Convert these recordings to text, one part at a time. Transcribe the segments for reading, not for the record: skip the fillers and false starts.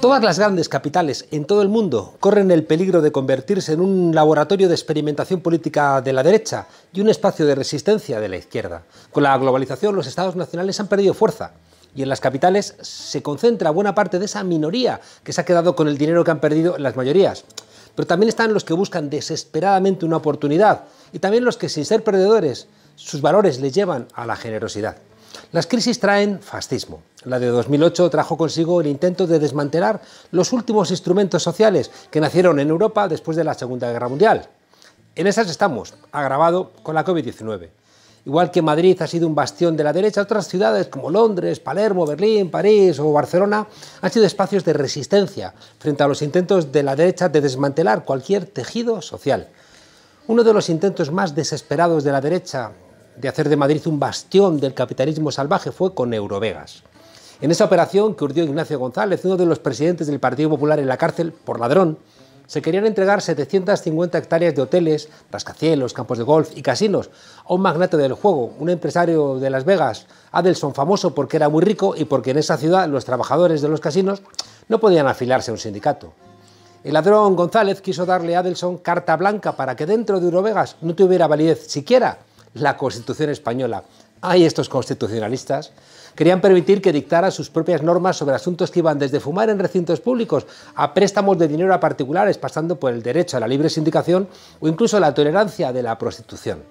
Todas las grandes capitales en todo el mundo corren el peligro de convertirse en un laboratorio de experimentación política de la derecha y un espacio de resistencia de la izquierda. Con la globalización, los estados nacionales han perdido fuerza y en las capitales se concentra buena parte de esa minoría que se ha quedado con el dinero que han perdido las mayorías. Pero también están los que buscan desesperadamente una oportunidad y también los que, sin ser perdedores, sus valores les llevan a la generosidad. Las crisis traen fascismo. La de 2008 trajo consigo el intento de desmantelar los últimos instrumentos sociales que nacieron en Europa después de la Segunda Guerra Mundial. En esas estamos, agravado con la COVID-19. Igual que Madrid ha sido un bastión de la derecha, otras ciudades como Londres, Palermo, Berlín, París o Barcelona han sido espacios de resistencia frente a los intentos de la derecha de desmantelar cualquier tejido social. Uno de los intentos más desesperados de la derecha de hacer de Madrid un bastión del capitalismo salvaje fue con Eurovegas. En esa operación que urdió Ignacio González, uno de los presidentes del Partido Popular, en la cárcel por ladrón, se querían entregar 750 hectáreas de hoteles, rascacielos, campos de golf y casinos a un magnate del juego, un empresario de Las Vegas, Adelson, famoso porque era muy rico y porque en esa ciudad los trabajadores de los casinos no podían afiliarse a un sindicato. El ladrón González quiso darle a Adelson carta blanca para que dentro de Eurovegas no tuviera validez siquiera la Constitución española. Ay, estos constitucionalistas querían permitir que dictara sus propias normas sobre asuntos que iban desde fumar en recintos públicos a préstamos de dinero a particulares, pasando por el derecho a la libre sindicación o incluso la tolerancia de la prostitución.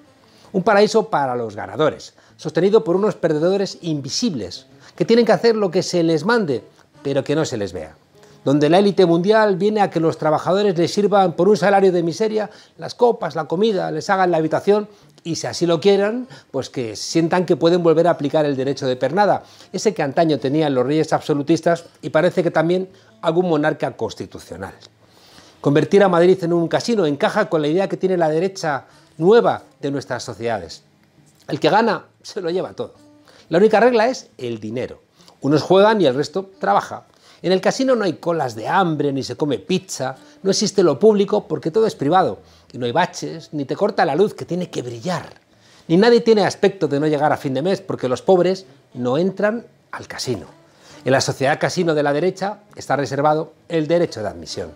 Un paraíso para los ganadores, sostenido por unos perdedores invisibles, que tienen que hacer lo que se les mande, pero que no se les vea. Donde la élite mundial viene a que los trabajadores les sirvan por un salario de miseria las copas, la comida, les hagan la habitación y, si así lo quieran, pues que sientan que pueden volver a aplicar el derecho de pernada, ese que antaño tenían los reyes absolutistas y parece que también algún monarca constitucional. Convertir a Madrid en un casino encaja con la idea que tiene la derecha nueva de nuestras sociedades. El que gana se lo lleva todo. La única regla es el dinero. Unos juegan y el resto trabaja. En el casino no hay colas de hambre, ni se come pizza, no existe lo público porque todo es privado. Y no hay baches, ni te corta la luz que tiene que brillar. Ni nadie tiene aspecto de no llegar a fin de mes porque los pobres no entran al casino. En la sociedad casino de la derecha está reservado el derecho de admisión.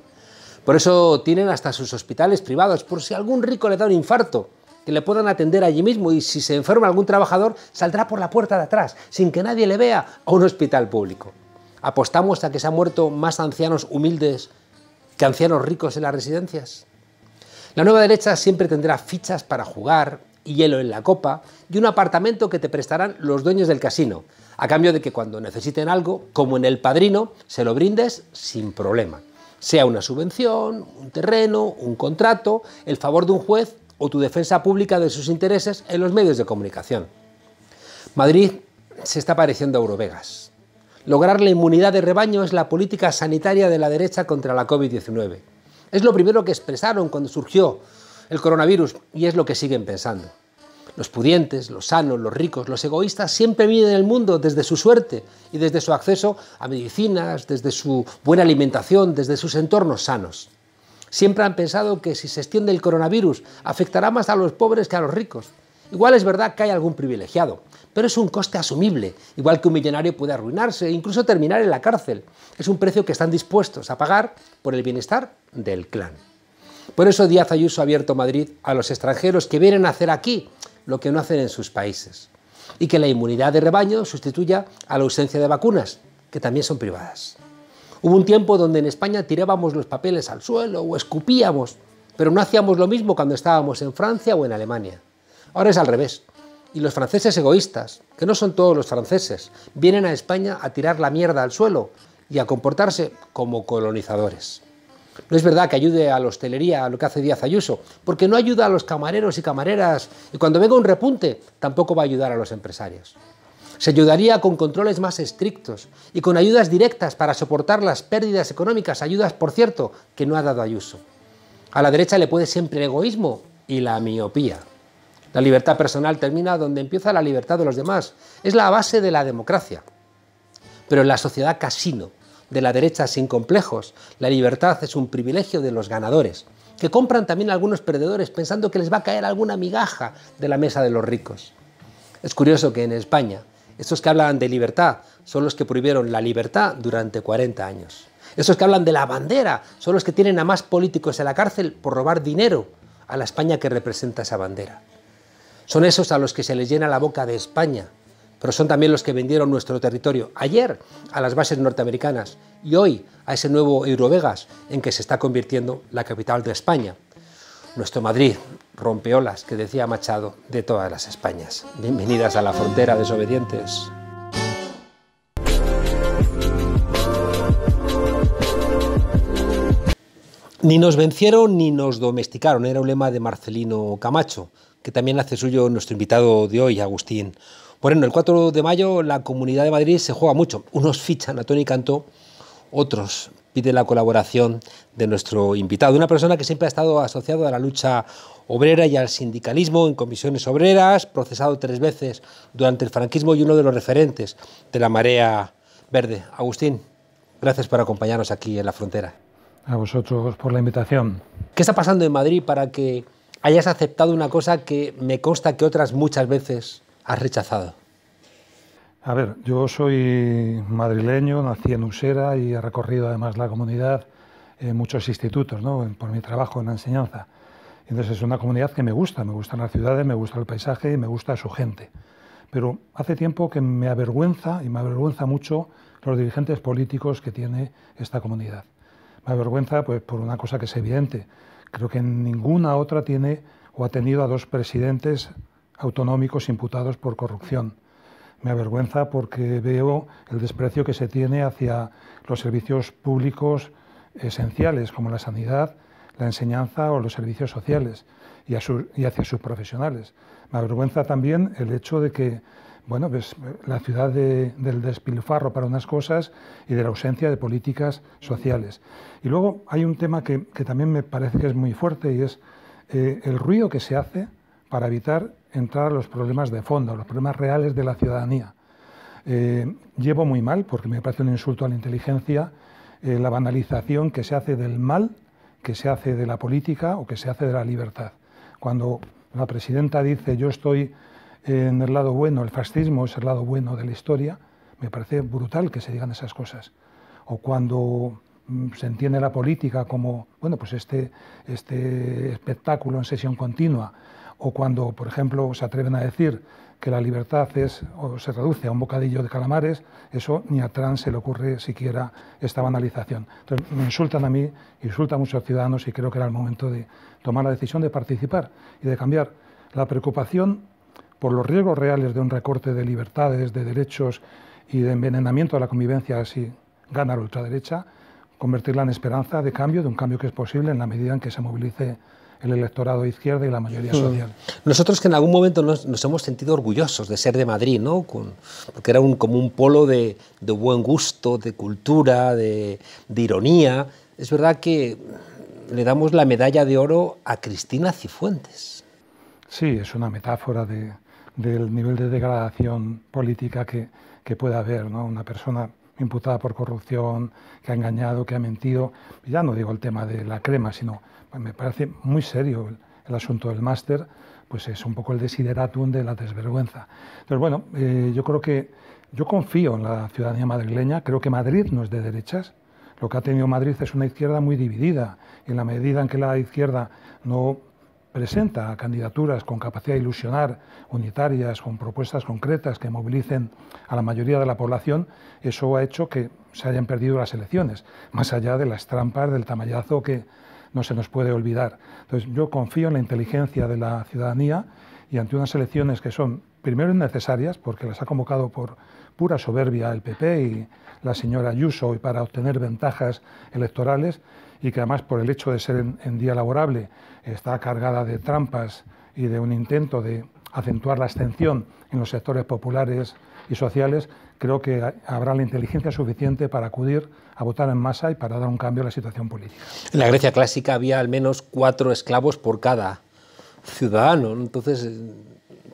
Por eso tienen hasta sus hospitales privados, por si algún rico le da un infarto, que le puedan atender allí mismo y si se enferma algún trabajador saldrá por la puerta de atrás, sin que nadie le vea, a un hospital público. ¿Apostamos a que se han muerto más ancianos humildes que ancianos ricos en las residencias? La nueva derecha siempre tendrá fichas para jugar y hielo en la copa y un apartamento que te prestarán los dueños del casino, a cambio de que cuando necesiten algo, como en El Padrino, se lo brindes sin problema. Sea una subvención, un terreno, un contrato, el favor de un juez o tu defensa pública de sus intereses en los medios de comunicación. Madrid se está pareciendo a Eurovegas. Lograr la inmunidad de rebaño es la política sanitaria de la derecha contra la COVID-19. Es lo primero que expresaron cuando surgió el coronavirus y es lo que siguen pensando. Los pudientes, los sanos, los ricos, los egoístas siempre miden el mundo desde su suerte y desde su acceso a medicinas, desde su buena alimentación, desde sus entornos sanos. Siempre han pensado que si se extiende el coronavirus afectará más a los pobres que a los ricos. Igual es verdad que hay algún privilegiado, pero es un coste asumible, igual que un millonario puede arruinarse e incluso terminar en la cárcel. Es un precio que están dispuestos a pagar por el bienestar del clan. Por eso Díaz Ayuso ha abierto Madrid a los extranjeros que vienen a hacer aquí lo que no hacen en sus países, y que la inmunidad de rebaño sustituya a la ausencia de vacunas, que también son privadas. Hubo un tiempo donde en España tirábamos los papeles al suelo o escupíamos, pero no hacíamos lo mismo cuando estábamos en Francia o en Alemania. Ahora es al revés. Y los franceses egoístas, que no son todos los franceses, vienen a España a tirar la mierda al suelo y a comportarse como colonizadores. No es verdad que ayude a la hostelería a lo que hace Díaz Ayuso, porque no ayuda a los camareros y camareras, y cuando venga un repunte tampoco va a ayudar a los empresarios. Se ayudaría con controles más estrictos y con ayudas directas para soportar las pérdidas económicas, ayudas, por cierto, que no ha dado Ayuso. A la derecha le puede siempre el egoísmo y la miopía. La libertad personal termina donde empieza la libertad de los demás. Es la base de la democracia. Pero en la sociedad casino de la derecha sin complejos, la libertad es un privilegio de los ganadores, que compran también a algunos perdedores pensando que les va a caer alguna migaja de la mesa de los ricos. Es curioso que en España Estos que hablan de libertad son los que prohibieron la libertad durante 40 años. Esos que hablan de la bandera son los que tienen a más políticos en la cárcel por robar dinero a la España que representa esa bandera. Son esos a los que se les llena la boca de España, pero son también los que vendieron nuestro territorio ayer a las bases norteamericanas y hoy a ese nuevo Eurovegas en que se está convirtiendo la capital de España. Nuestro Madrid, rompeolas, que decía Machado, de todas las Españas. Bienvenidas a la frontera, desobedientes. Ni nos vencieron ni nos domesticaron, era un lema de Marcelino Camacho, que también hace suyo nuestro invitado de hoy, Agustín Moreno. El 4 de mayo la Comunidad de Madrid se juega mucho. Unos fichan a Toni Cantó, otros piden la colaboración de nuestro invitado, una persona que siempre ha estado asociado a la lucha obrera y al sindicalismo en comisiones obreras, procesado 3 veces durante el franquismo y uno de los referentes de la Marea Verde. Agustín, gracias por acompañarnos aquí en la frontera. A vosotros por la invitación. ¿Qué está pasando en Madrid para que hayas aceptado una cosa que me consta que otras muchas veces has rechazado? A ver, yo soy madrileño, nací en Usera y he recorrido además la comunidad en muchos institutos, ¿no?, por mi trabajo en la enseñanza. Entonces es una comunidad que me gustan las ciudades, me gusta el paisaje y me gusta su gente. Pero hace tiempo que me avergüenza, y me avergüenza mucho, los dirigentes políticos que tiene esta comunidad. Me avergüenza pues, por una cosa que es evidente. Creo que ninguna otra tiene o ha tenido a 2 presidentes autonómicos imputados por corrupción. Me avergüenza porque veo el desprecio que se tiene hacia los servicios públicos esenciales como la sanidad, la enseñanza o los servicios sociales y hacia sus profesionales. Me avergüenza también el hecho de que, bueno, pues, la ciudad del despilfarro para unas cosas y de la ausencia de políticas sociales. Y luego hay un tema que también me parece que es muy fuerte y es el ruido que se hace para evitar entrar a los problemas de fondo, los problemas reales de la ciudadanía. Llevo muy mal, porque me parece un insulto a la inteligencia, la banalización que se hace del mal, que se hace de la política o que se hace de la libertad. Cuando la presidenta dice yo estoy en el lado bueno, el fascismo es el lado bueno de la historia, me parece brutal que se digan esas cosas. O cuando se entiende la política como, bueno, pues este espectáculo en sesión continua, o cuando, por ejemplo, se atreven a decir que la libertad o se reduce a un bocadillo de calamares, eso ni a Trump se le ocurre siquiera esta banalización. Entonces, me insultan a mí, insultan a muchos ciudadanos y creo que era el momento de tomar la decisión de participar y de cambiar. La preocupación por los riesgos reales de un recorte de libertades, de derechos y de envenenamiento de la convivencia si gana la ultraderecha, convertirla en esperanza de cambio, de un cambio que es posible en la medida en que se movilice el electorado de izquierda y la mayoría social. Nosotros que en algún momento nos hemos sentido orgullosos de ser de Madrid, ¿no? Porque era como un polo de buen gusto, de cultura, de ironía. Es verdad que le damos la medalla de oro a Cristina Cifuentes. Sí, es una metáfora del nivel de degradación política que puede haber, ¿no? Una persona imputada por corrupción, que ha engañado, que ha mentido. Ya no digo el tema de la crema, sino me parece muy serio el asunto del máster, pues es un poco el desideratum de la desvergüenza. Entonces, bueno, yo creo que yo confío en la ciudadanía madrileña, creo que Madrid no es de derechas. Lo que ha tenido Madrid es una izquierda muy dividida, y en la medida en que la izquierda no presenta candidaturas con capacidad de ilusionar, unitarias, con propuestas concretas que movilicen a la mayoría de la población, eso ha hecho que se hayan perdido las elecciones, más allá de las trampas del tamallazo que no se nos puede olvidar. Entonces, yo confío en la inteligencia de la ciudadanía y ante unas elecciones que son, primero, innecesarias, porque las ha convocado por pura soberbia el PP y la señora Ayuso y para obtener ventajas electorales, y que además por el hecho de ser en día laborable está cargada de trampas y de un intento de acentuar la abstención en los sectores populares y sociales, creo que habrá la inteligencia suficiente para acudir a votar en masa y para dar un cambio a la situación política. En la Grecia clásica había al menos 4 esclavos por cada ciudadano. Entonces,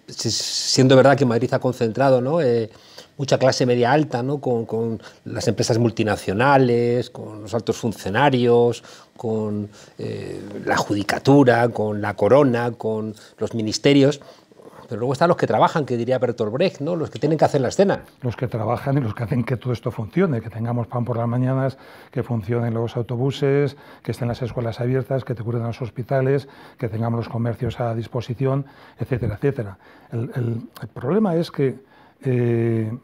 siendo verdad que Madrid ha concentrado, ¿no?, mucha clase media alta, ¿no?, con las empresas multinacionales, con los altos funcionarios, con la judicatura, con la corona, con los ministerios, pero luego están los que trabajan, que diría Bertolt Brecht, ¿no? Los que tienen que hacer la escena. Los que trabajan y los que hacen que todo esto funcione, que tengamos pan por las mañanas, que funcionen los autobuses, que estén las escuelas abiertas, que te curen los hospitales, que tengamos los comercios a disposición, etcétera, etcétera. El problema es que el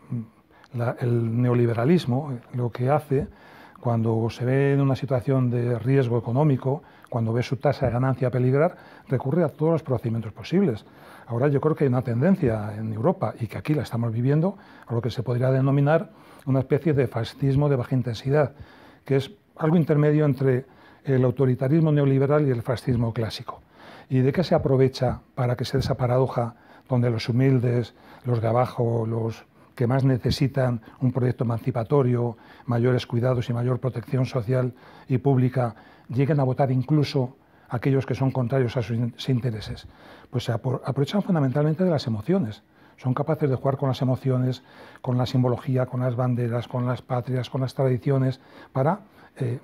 neoliberalismo lo que hace, cuando se ve en una situación de riesgo económico, cuando ve su tasa de ganancia peligrar, recurre a todos los procedimientos posibles. Ahora yo creo que hay una tendencia en Europa, y que aquí la estamos viviendo, a lo que se podría denominar una especie de fascismo de baja intensidad, que es algo intermedio entre el autoritarismo neoliberal y el fascismo clásico. ¿Y de qué se aprovecha para que se dé esa paradoja donde los humildes, los de abajo, los que más necesitan un proyecto emancipatorio, mayores cuidados y mayor protección social y pública, lleguen a votar incluso aquellos que son contrarios a sus intereses? Pues se aprovechan fundamentalmente de las emociones. Son capaces de jugar con las emociones, con la simbología, con las banderas, con las patrias, con las tradiciones, para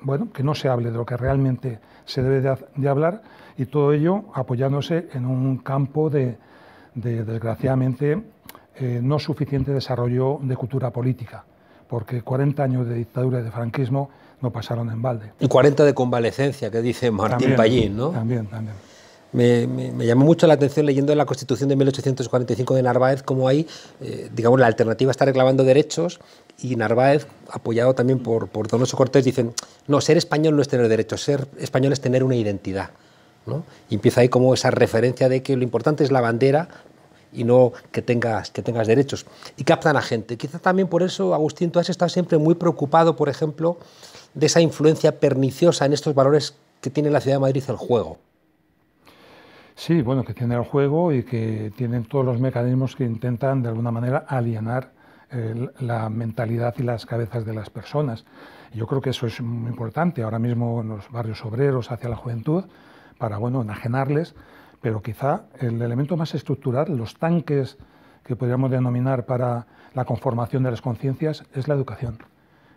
bueno, que no se hable de lo que realmente se debe de hablar, y todo ello apoyándose en un campo de desgraciadamente, no suficiente desarrollo de cultura política, porque 40 años de dictadura y de franquismo no pasaron en balde. Y 40 de convalecencia, que dice Martín Pallín, ¿no? También. Me llamó mucho la atención leyendo la Constitución de 1845 de Narváez, cómo ahí, digamos, la alternativa está reclamando derechos, y Narváez, apoyado también por Donoso Cortés, dicen, no, ser español no es tener derechos, ser español es tener una identidad, ¿no? Y empieza ahí como esa referencia de que lo importante es la bandera y no que tengas derechos. Y captan a gente. Quizá también por eso, Agustín, tú has estado siempre muy preocupado, por ejemplo, de esa influencia perniciosa en estos valores que tiene la ciudad de Madrid el juego. Sí, bueno, que tiene el juego y que tienen todos los mecanismos que intentan de alguna manera alienar la mentalidad y las cabezas de las personas. Y yo creo que eso es muy importante ahora mismo en los barrios obreros hacia la juventud, para, bueno, enajenarles, pero quizá el elemento más estructural, los tanques que podríamos denominar para la conformación de las conciencias, es la educación.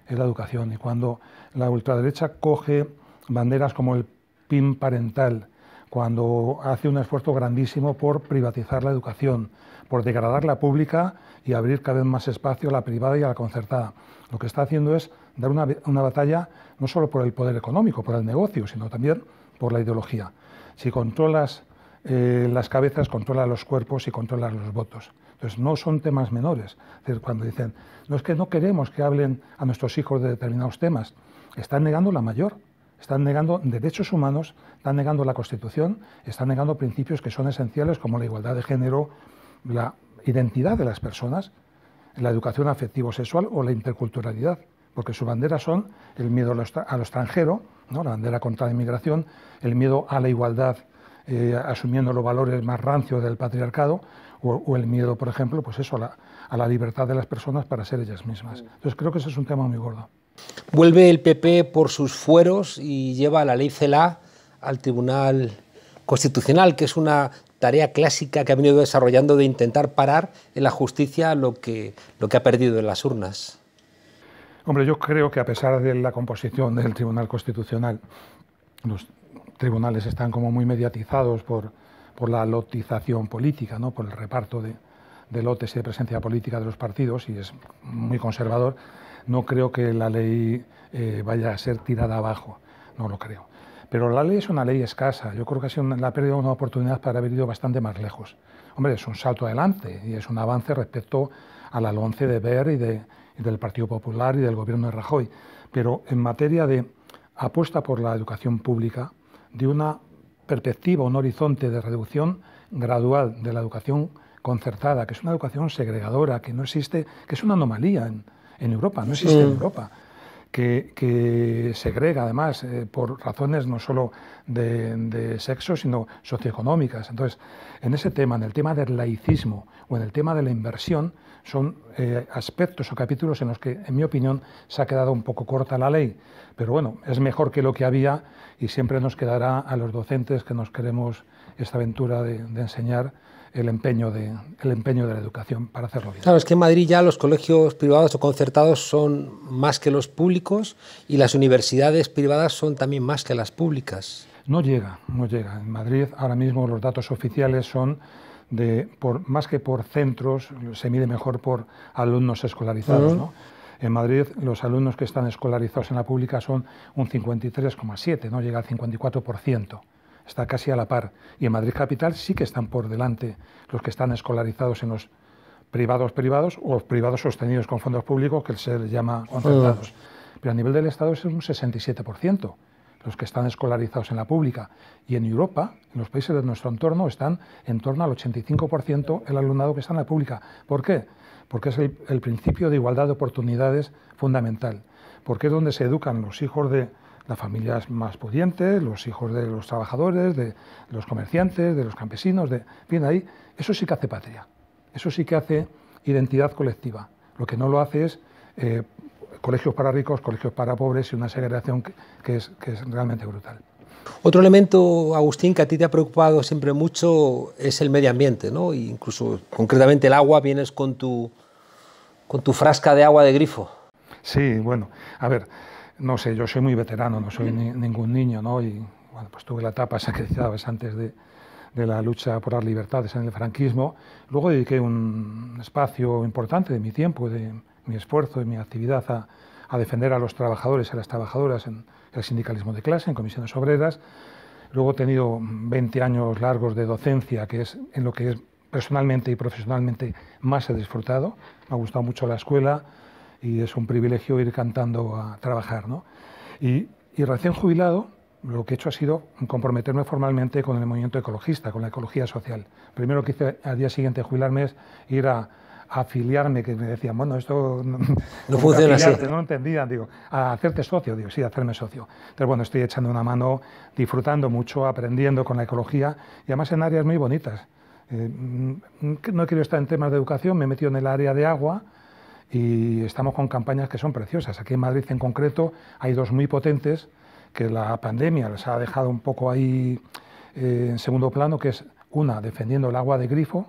Es la educación. Y cuando la ultraderecha coge banderas como el PIN parental, cuando hace un esfuerzo grandísimo por privatizar la educación, por degradar la pública y abrir cada vez más espacio a la privada y a la concertada, lo que está haciendo es dar una batalla no solo por el poder económico, por el negocio, sino también por la ideología. Si controlas las cabezas, controlas los cuerpos y controlas los votos. Entonces no son temas menores. Es decir, cuando dicen, no, es que no queremos que hablen a nuestros hijos de determinados temas, están negando la mayor. Están negando derechos humanos, están negando la Constitución, están negando principios que son esenciales como la igualdad de género, la identidad de las personas, la educación afectivo-sexual o la interculturalidad, porque su bandera son el miedo a lo extranjero, ¿no? La bandera contra la inmigración, el miedo a la igualdad, asumiendo los valores más rancios del patriarcado, o el miedo, por ejemplo, pues eso, a la libertad de las personas para ser ellas mismas. Entonces creo que ese es un tema muy gordo. Vuelve el PP por sus fueros y lleva la ley CELA al Tribunal Constitucional, que es una tarea clásica que ha venido desarrollando de intentar parar en la justicia lo que ha perdido en las urnas. Hombre, yo creo que a pesar de la composición del Tribunal Constitucional, los tribunales están como muy mediatizados por la lotización política, ¿no? Por el reparto de lotes y de presencia política de los partidos, y es muy conservador. No creo que la ley vaya a ser tirada abajo, no lo creo. Pero la ley es una ley escasa. Yo creo que ha sido la pérdida de una oportunidad para haber ido bastante más lejos. Hombre, es un salto adelante y es un avance respecto a la LONCE de Wert y del Partido Popular y del gobierno de Rajoy. Pero en materia de apuesta por la educación pública, de una perspectiva, un horizonte de reducción gradual de la educación concertada, que es una educación segregadora, que no existe, que es una anomalía en Europa, no existe en Europa, que segrega además por razones no solo de sexo, sino socioeconómicas. Entonces, en ese tema, en el tema del laicismo o en el tema de la inversión, son aspectos o capítulos en los que, en mi opinión, se ha quedado un poco corta la ley. Pero bueno, es mejor que lo que había, y siempre nos quedará a los docentes que nos queremos esta aventura de enseñar el empeño de la educación para hacerlo bien. Claro, es que en Madrid ya los colegios privados o concertados son más que los públicos, y las universidades privadas son también más que las públicas. No llega, no llega. En Madrid ahora mismo los datos oficiales son más que por centros, se mide mejor por alumnos escolarizados, ¿no? En Madrid los alumnos que están escolarizados en la pública son un 53,7%, no llega al 54%, está casi a la par. Y en Madrid capital sí que están por delante los que están escolarizados en los privados o privados sostenidos con fondos públicos, que se les llama concertados. Pero a nivel del Estado es un 67%. Los que están escolarizados en la pública. Y en Europa, en los países de nuestro entorno, están en torno al 85% el alumnado que está en la pública. ¿Por qué? Porque es el principio de igualdad de oportunidades fundamental. Porque es donde se educan los hijos de las familias más pudientes, los hijos de los trabajadores, de los comerciantes, de los campesinos. Bien, ahí, eso sí que hace patria. Eso sí que hace identidad colectiva. Lo que no lo hace es colegios para ricos, colegios para pobres y una segregación que es realmente brutal. Otro elemento, Agustín, que a ti te ha preocupado siempre mucho es el medio ambiente, ¿no? E incluso concretamente el agua, vienes con tu frasca de agua de grifo. Sí, bueno, a ver, no sé, yo soy muy veterano, no soy ningún niño, ¿no? Y bueno, pues tuve la etapa esa que decías antes de la lucha por las libertades en el franquismo. Luego dediqué un espacio importante de mi tiempo, de mi esfuerzo y mi actividad a defender a los trabajadores y a las trabajadoras en el sindicalismo de clase, en comisiones obreras. Luego he tenido 20 años largos de docencia, que es en lo que personalmente y profesionalmente más he disfrutado. Me ha gustado mucho la escuela y es un privilegio ir cantando a trabajar, ¿no? Y recién jubilado, lo que he hecho ha sido comprometerme formalmente con el movimiento ecologista, con la ecología social. Primero que hice al día siguiente de jubilarme es ir a afiliarme, que me decían, bueno, esto no funciona así. No lo entendían, digo, a hacerte socio, digo, sí, a hacerme socio. Entonces, bueno, estoy echando una mano, disfrutando mucho, aprendiendo con la ecología y además en áreas muy bonitas. No he querido estar en temas de educación, me he metido en el área de agua y estamos con campañas que son preciosas. Aquí en Madrid en concreto hay dos muy potentes que la pandemia les ha dejado un poco ahí en segundo plano, que es una, defendiendo el agua de grifo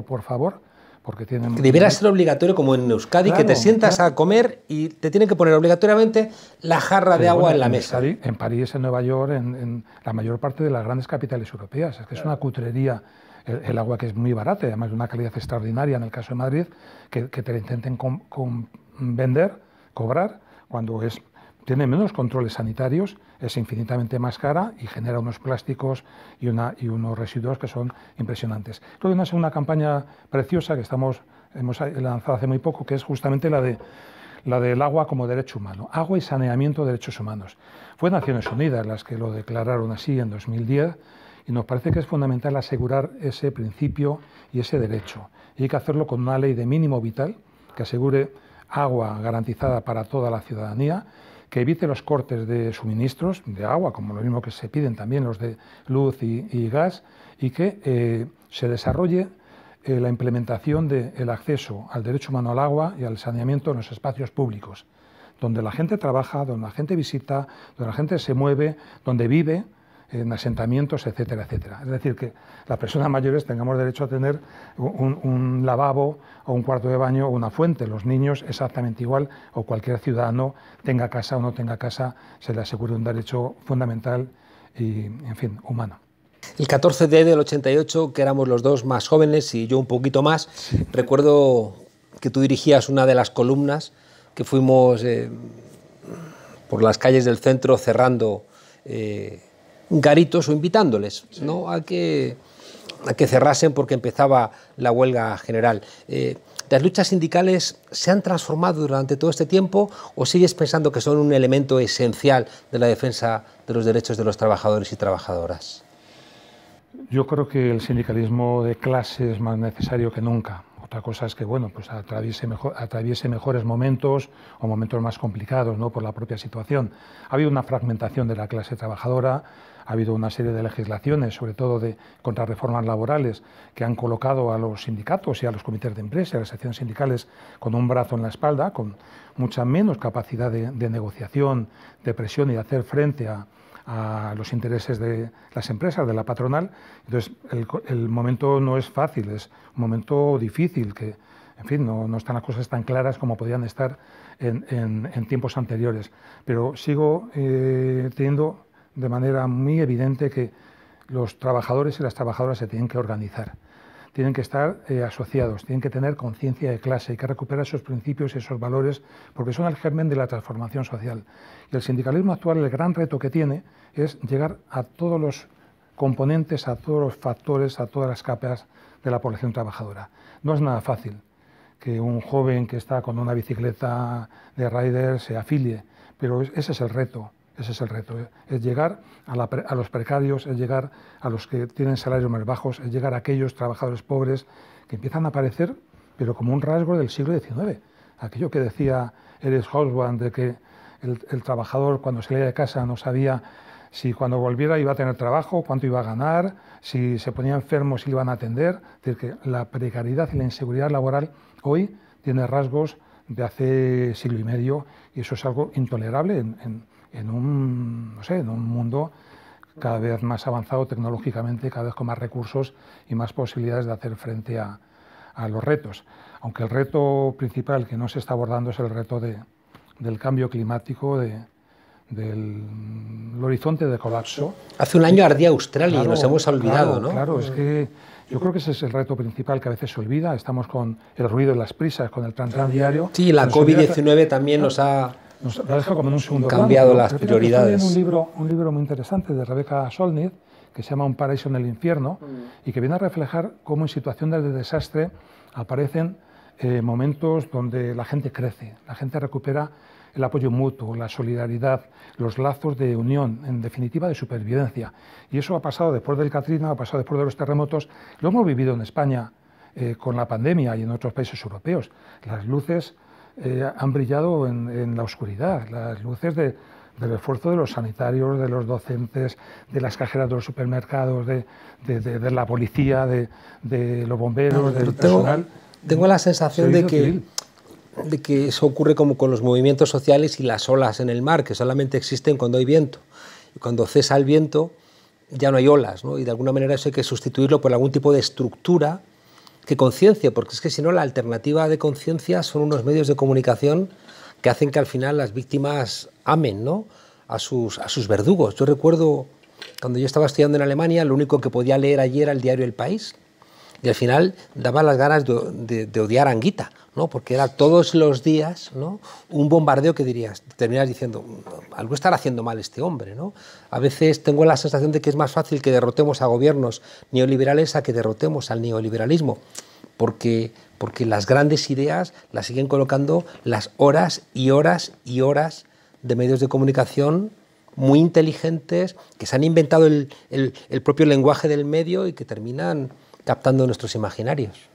por favor, porque tienen... Debería ser obligatorio como en Euskadi, claro, que te sientas a comer y te tienen que poner obligatoriamente la jarra de agua en la mesa. En París, en Nueva York, en la mayor parte de las grandes capitales europeas. Es que es una cutrería el agua, que es muy barata, además de una calidad extraordinaria en el caso de Madrid, que te la intenten vender, cobrar, cuando tiene menos controles sanitarios, es infinitamente más cara y genera unos plásticos y unos residuos que son impresionantes. Luego hay una campaña preciosa que hemos lanzado hace muy poco, que es justamente la del agua como derecho humano. Agua y saneamiento de derechos humanos. Fue Naciones Unidas las que lo declararon así en 2010 y nos parece que es fundamental asegurar ese principio y ese derecho. Y hay que hacerlo con una ley de mínimo vital que asegure agua garantizada para toda la ciudadanía, que evite los cortes de suministros de agua, como lo mismo que se piden también los de luz y gas, y que se desarrolle la implementación del acceso al derecho humano al agua y al saneamiento en los espacios públicos, donde la gente trabaja, donde la gente visita, donde la gente se mueve, donde vive, en asentamientos, etcétera, etcétera. Es decir, que las personas mayores tengamos derecho a tener un lavabo o un cuarto de baño o una fuente. Los niños exactamente igual, o cualquier ciudadano, tenga casa o no tenga casa, se le asegure un derecho fundamental y, en fin, humano. El 14 del 88, que éramos los dos más jóvenes y yo un poquito más, sí. Recuerdo que tú dirigías una de las columnas, que fuimos por las calles del centro cerrando garitos o invitándoles, sí, ¿no? a que cerrasen porque empezaba la huelga general. ¿Las luchas sindicales se han transformado durante todo este tiempo o sigues pensando que son un elemento esencial de la defensa de los derechos de los trabajadores y trabajadoras? Yo creo que el sindicalismo de clase es más necesario que nunca. Otra cosa es que, bueno, pues atraviese mejores momentos o momentos más complicados, ¿no?, por la propia situación. Ha habido una fragmentación de la clase trabajadora, ha habido una serie de legislaciones, sobre todo de contrarreformas laborales, que han colocado a los sindicatos y a los comités de empresa, a las secciones sindicales, con un brazo en la espalda, con mucha menos capacidad de negociación, de presión y de hacer frente a los intereses de las empresas, de la patronal. Entonces, el momento no es fácil, es un momento difícil, que, en fin, no están las cosas tan claras como podían estar en tiempos anteriores. Pero sigo teniendo de manera muy evidente que los trabajadores y las trabajadoras se tienen que organizar, tienen que estar asociados, tienen que tener conciencia de clase, hay que recuperar esos principios y esos valores porque son el germen de la transformación social. Y el sindicalismo actual, el gran reto que tiene es llegar a todos los componentes, a todos los factores, a todas las capas de la población trabajadora. No es nada fácil que un joven que está con una bicicleta de rider se afilie, pero ese es el reto. Ese es el reto, es llegar a los precarios, es llegar a los que tienen salarios más bajos, es llegar a aquellos trabajadores pobres que empiezan a aparecer, pero como un rasgo del siglo XIX. Aquello que decía Eres Hobsbawm, de que el trabajador cuando salía de casa no sabía si cuando volviera iba a tener trabajo, cuánto iba a ganar, si se ponía enfermo, si le iban a atender. Es decir, que la precariedad y la inseguridad laboral hoy tiene rasgos de hace siglo y medio y eso es algo intolerable en un mundo cada vez más avanzado tecnológicamente, cada vez con más recursos y más posibilidades de hacer frente a los retos. Aunque el reto principal que no se está abordando es el reto del cambio climático, del horizonte de colapso. Hace un año ardía Australia, claro, y nos hemos olvidado, claro, ¿no? Claro, es que yo creo que ese es el reto principal que a veces se olvida. Estamos con el ruido y las prisas, con el tran diario. Sí, la COVID-19 también nos ha como en un segundo cambiado plano, las prioridades. Estoy leyendo un libro muy interesante de Rebecca Solnit, que se llama Un paraíso en el infierno, y que viene a reflejar cómo en situaciones de desastre aparecen momentos donde la gente crece, la gente recupera el apoyo mutuo, la solidaridad, los lazos de unión, en definitiva de supervivencia. Y eso ha pasado después del Katrina, ha pasado después de los terremotos, lo hemos vivido en España con la pandemia y en otros países europeos. Las luces han brillado en la oscuridad, las luces del esfuerzo de los sanitarios, de los docentes, de las cajeras de los supermercados, de la policía, de los bomberos, del personal. Tengo la sensación de que eso ocurre como con los movimientos sociales y las olas en el mar, que solamente existen cuando hay viento. Y cuando cesa el viento ya no hay olas, ¿no? Y de alguna manera eso hay que sustituirlo por algún tipo de estructura que conciencie, porque es que si no la alternativa de conciencia son unos medios de comunicación que hacen que al final las víctimas amen, ¿no?, a sus verdugos. Yo recuerdo cuando yo estaba estudiando en Alemania, lo único que podía leer allí era el diario El País, y al final daba las ganas de odiar a Anguita, ¿no?, porque era todos los días, ¿no?, un bombardeo que terminas diciendo, algo estará haciendo mal este hombre, ¿no? A veces tengo la sensación de que es más fácil que derrotemos a gobiernos neoliberales a que derrotemos al neoliberalismo, porque las grandes ideas las siguen colocando las horas y horas y horas de medios de comunicación muy inteligentes que se han inventado el propio lenguaje del medio y que terminan captando nuestros imaginarios.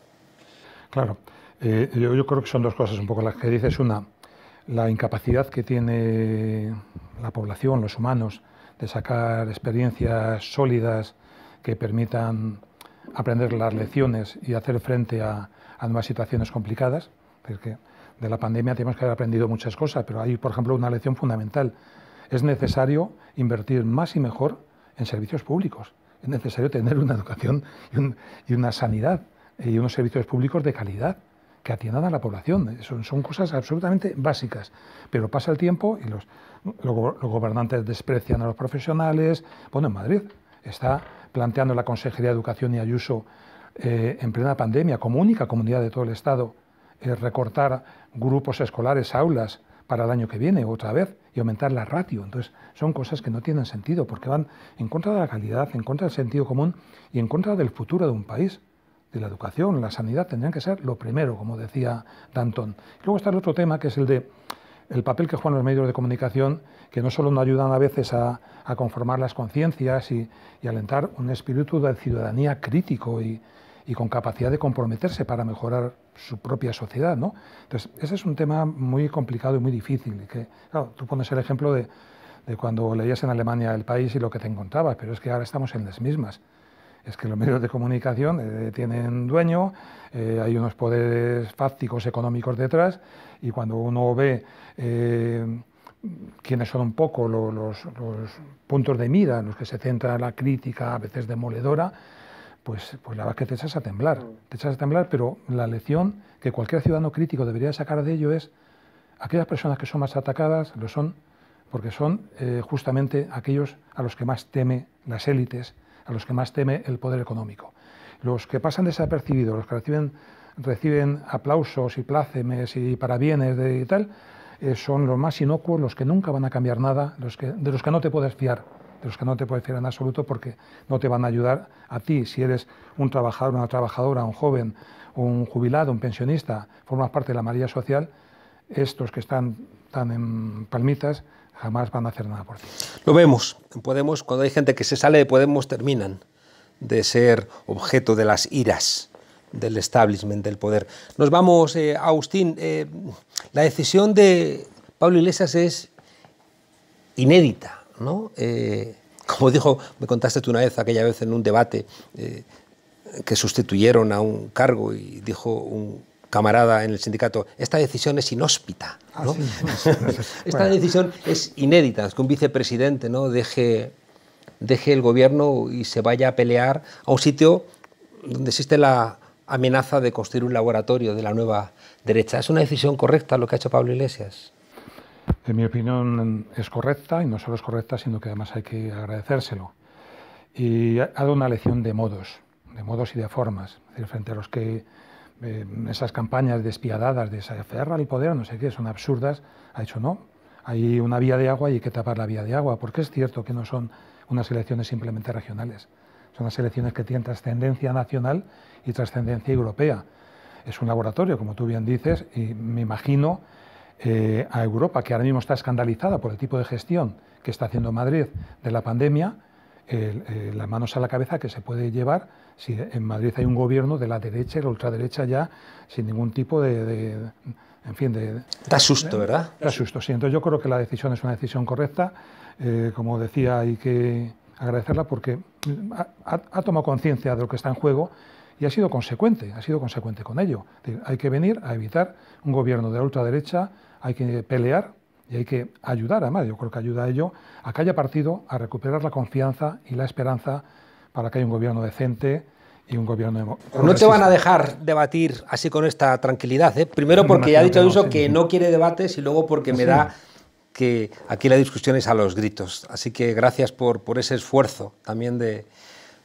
Claro, yo creo que son dos cosas un poco las que dices. Una, la incapacidad que tiene la población, los humanos, de sacar experiencias sólidas que permitan aprender las lecciones y hacer frente a nuevas situaciones complicadas. Porque de la pandemia tenemos que haber aprendido muchas cosas, pero hay, por ejemplo, una lección fundamental. Es necesario invertir más y mejor en servicios públicos. Es necesario tener una educación y una sanidad y unos servicios públicos de calidad que atiendan a la población. Son cosas absolutamente básicas, pero pasa el tiempo y los gobernantes desprecian a los profesionales. Bueno, en Madrid está planteando la Consejería de Educación y Ayuso en plena pandemia, como única comunidad de todo el Estado, recortar grupos escolares, aulas, para el año que viene otra vez y aumentar la ratio. Entonces son cosas que no tienen sentido porque van en contra de la calidad, en contra del sentido común y en contra del futuro de un país. De la educación, la sanidad tendrían que ser lo primero, como decía Danton. Y luego está el otro tema que es el papel que juegan los medios de comunicación, que no solo nos ayudan a veces a conformar las conciencias y alentar un espíritu de ciudadanía crítico y con capacidad de comprometerse para mejorar su propia sociedad, ¿no? Entonces, ese es un tema muy complicado y muy difícil. Y que, claro, tú pones el ejemplo de cuando leías en Alemania El País y lo que te encontrabas, pero es que ahora estamos en las mismas. Es que los medios de comunicación tienen dueño, hay unos poderes fácticos económicos detrás, y cuando uno ve quiénes son un poco los puntos de mira en los que se centra la crítica, a veces demoledora, pues la verdad es que te echas a temblar, pero la lección que cualquier ciudadano crítico debería sacar de ello es aquellas personas que son más atacadas lo son porque son justamente aquellos a los que más teme las élites, a los que más teme el poder económico. Los que pasan desapercibidos, los que reciben aplausos y plácemes y parabienes y tal, son los más inocuos, los que nunca van a cambiar nada, de los que no te puedes fiar, de los que no te puedes fiar en absoluto, porque no te van a ayudar a ti. Si eres un trabajador, una trabajadora, un joven, un jubilado, un pensionista, formas parte de la mayoría social, estos que están tan en palmitas jamás van a hacer nada por ti. Lo vemos en Podemos, cuando hay gente que se sale de Podemos, terminan de ser objeto de las iras del establishment, del poder. Nos vamos, Agustín. La decisión de Pablo Iglesias es inédita, ¿no? Como dijo, me contaste tú una vez, aquella vez en un debate, que sustituyeron a un cargo y dijo un camarada en el sindicato, esta decisión es inhóspita, ¿no? Sí. Esta decisión es inédita, es que un vicepresidente, ¿no?, deje el gobierno y se vaya a pelear a un sitio donde existe la amenaza de construir un laboratorio de la nueva derecha. ¿Es una decisión correcta lo que ha hecho Pablo Iglesias? En mi opinión es correcta, y no solo es correcta, sino que además hay que agradecérselo. Y ha dado una lección de modos y de formas. Es decir, frente a los que esas campañas despiadadas de se aferra al poder, no sé qué, son absurdas, ha dicho no, hay una vía de agua y hay que tapar la vía de agua, porque es cierto que no son unas elecciones simplemente regionales, son unas elecciones que tienen trascendencia nacional y trascendencia europea. Es un laboratorio, como tú bien dices, y me imagino a Europa, que ahora mismo está escandalizada por el tipo de gestión que está haciendo Madrid de la pandemia, las manos a la cabeza que se puede llevar si en Madrid hay un gobierno de la derecha y la ultraderecha ya sin ningún tipo en fin, da susto, ¿verdad? Da susto, sí. Entonces yo creo que la decisión es una decisión correcta. Como decía, hay que agradecerla porque ha tomado conciencia de lo que está en juego y ha sido consecuente con ello. Hay que venir a evitar un gobierno de la ultraderecha, hay que pelear y hay que ayudar, además, yo creo que ayuda a ello, a que haya partido a recuperar la confianza y la esperanza para que haya un gobierno decente y un gobierno... No te van a dejar debatir así con esta tranquilidad, ¿eh? Primero porque ya ha dicho Ayuso que no quiere debates y luego porque me da que aquí la discusión es a los gritos. Así que gracias por ese esfuerzo también de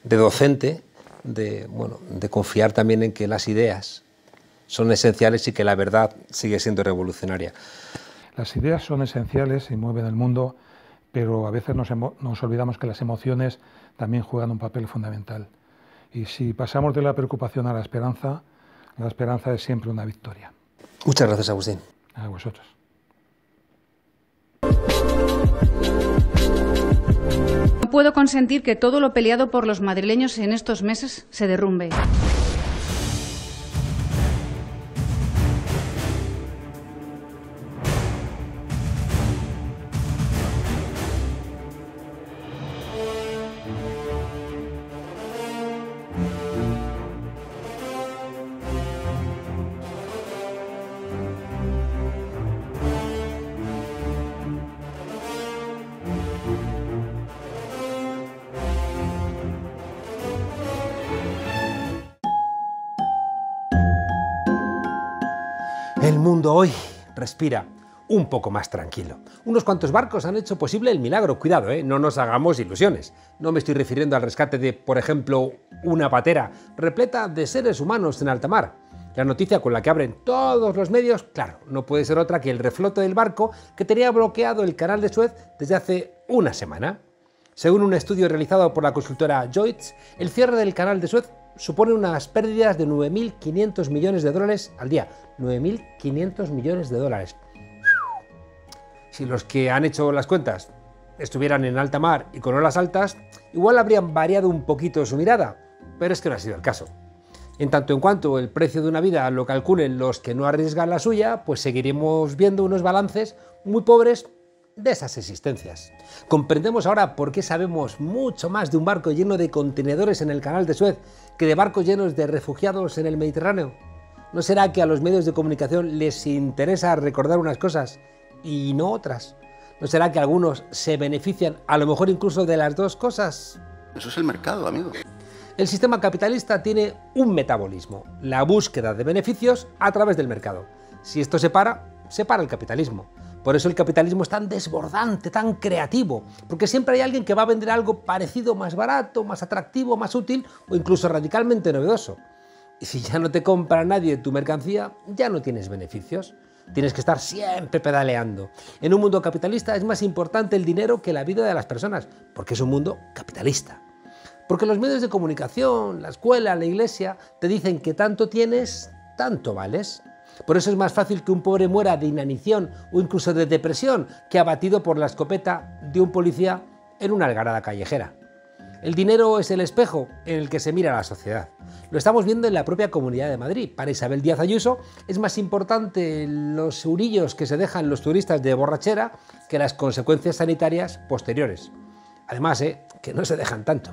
docente, de confiar también en que las ideas son esenciales y que la verdad sigue siendo revolucionaria. Las ideas son esenciales y mueven el mundo, pero a veces nos olvidamos que las emociones también juegan un papel fundamental. Y si pasamos de la preocupación a la esperanza es siempre una victoria. Muchas gracias, Agustín. A vosotros. No puedo consentir que todo lo peleado por los madrileños en estos meses se derrumbe. El mundo hoy respira un poco más tranquilo. Unos cuantos barcos han hecho posible el milagro. Cuidado, no nos hagamos ilusiones. No me estoy refiriendo al rescate de, por ejemplo, una patera repleta de seres humanos en alta mar. La noticia con la que abren todos los medios, claro, no puede ser otra que el reflote del barco que tenía bloqueado el canal de Suez desde hace una semana. Según un estudio realizado por la consultora Lloyds, el cierre del canal de Suez supone unas pérdidas de 9.500 millones de dólares al día. 9.500 millones de dólares. Si los que han hecho las cuentas estuvieran en alta mar y con olas altas, igual habrían variado un poquito su mirada, pero es que no ha sido el caso. En tanto en cuanto el precio de una vida lo calculen los que no arriesgan la suya, pues seguiremos viendo unos balances muy pobres de esas existencias. Comprendemos ahora por qué sabemos mucho más de un barco lleno de contenedores en el canal de Suez que de barcos llenos de refugiados en el Mediterráneo. ¿No será que a los medios de comunicación les interesa recordar unas cosas y no otras? ¿No será que algunos se benefician a lo mejor incluso de las dos cosas? Eso es el mercado, amigo. El sistema capitalista tiene un metabolismo, la búsqueda de beneficios a través del mercado. Si esto se para el capitalismo. Por eso el capitalismo es tan desbordante, tan creativo, porque siempre hay alguien que va a vender algo parecido, más barato, más atractivo, más útil o incluso radicalmente novedoso. Y si ya no te compra nadie tu mercancía, ya no tienes beneficios. Tienes que estar siempre pedaleando. En un mundo capitalista es más importante el dinero que la vida de las personas, porque es un mundo capitalista. Porque los medios de comunicación, la escuela, la iglesia, te dicen que tanto tienes, tanto vales. Por eso es más fácil que un pobre muera de inanición o incluso de depresión que abatido por la escopeta de un policía en una algarada callejera. El dinero es el espejo en el que se mira la sociedad. Lo estamos viendo en la propia Comunidad de Madrid. Para Isabel Díaz Ayuso es más importante los eurillos que se dejan los turistas de borrachera que las consecuencias sanitarias posteriores. Además, que no se dejan tanto.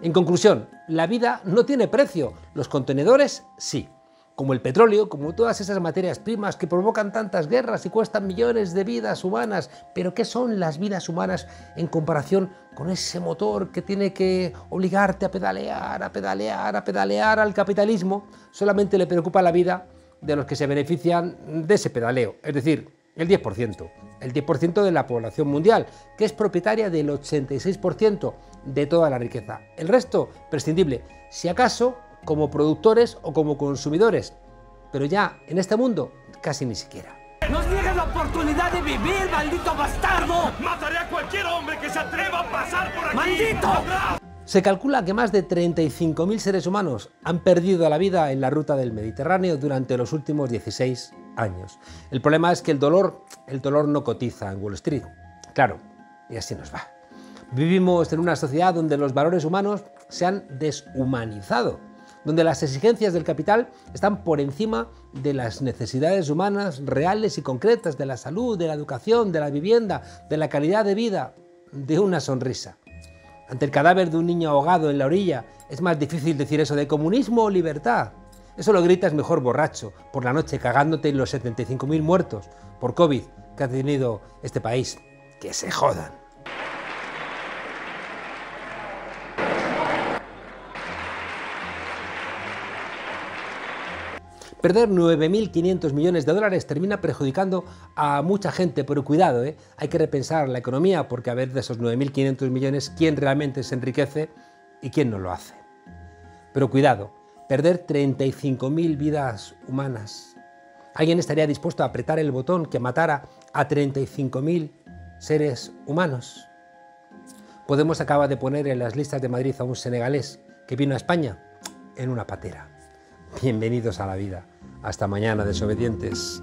En conclusión, la vida no tiene precio, los contenedores sí. Como el petróleo, como todas esas materias primas que provocan tantas guerras y cuestan millones de vidas humanas. Pero ¿qué son las vidas humanas en comparación con ese motor que tiene que obligarte a pedalear, a pedalear, a pedalear al capitalismo? Solamente le preocupa la vida de los que se benefician de ese pedaleo, es decir, el 10%. El 10% de la población mundial, que es propietaria del 86% de toda la riqueza. El resto, prescindible, si acaso como productores o como consumidores, pero ya en este mundo casi ni siquiera. ¡Nos niegas la oportunidad de vivir, maldito bastardo! ¡Mataré a cualquier hombre que se atreva a pasar por aquí! ¡Maldito! Se calcula que más de 35.000 seres humanos han perdido la vida en la ruta del Mediterráneo durante los últimos 16 años. El problema es que el dolor no cotiza en Wall Street. Claro, y así nos va. Vivimos en una sociedad donde los valores humanos se han deshumanizado, donde las exigencias del capital están por encima de las necesidades humanas reales y concretas, de la salud, de la educación, de la vivienda, de la calidad de vida, de una sonrisa. Ante el cadáver de un niño ahogado en la orilla, es más difícil decir eso de comunismo o libertad. Eso lo gritas mejor borracho, por la noche cagándote en los 75.000 muertos por COVID que ha tenido este país. ¡Que se jodan! Perder 9.500 millones de dólares termina perjudicando a mucha gente, pero cuidado, hay que repensar la economía porque a ver de esos 9.500 millones quién realmente se enriquece y quién no lo hace. Pero cuidado, perder 35.000 vidas humanas. ¿Alguien estaría dispuesto a apretar el botón que matara a 35.000 seres humanos? Podemos acaba de poner en las listas de Madrid a un senegalés que vino a España en una patera. Bienvenidos a la vida. Hasta mañana, desobedientes.